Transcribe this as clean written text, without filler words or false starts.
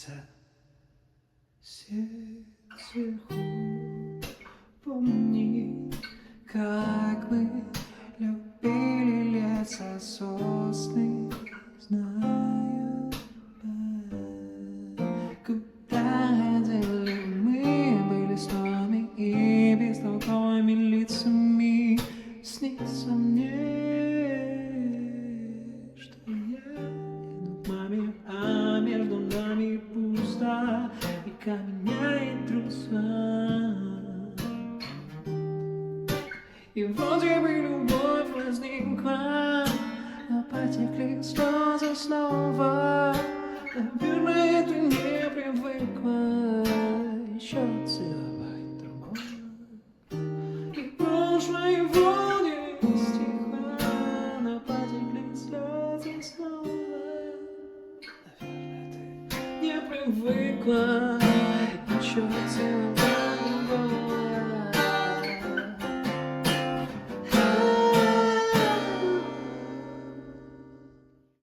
снится свет сверху. Помни, как мы любили леса, сосны, знаю, куда ходили мы, были снами и бестолковыми лицами. Снится мне, что я иду к маме, а между нами пусто река меняет труса. И вроде бы любовь возникла, но потекли слезы снова. Наверное, ты не привыкла еще целовать другого. И прошлое вроде стихло, но потекли слезы снова. Наверное, ты не привыкла.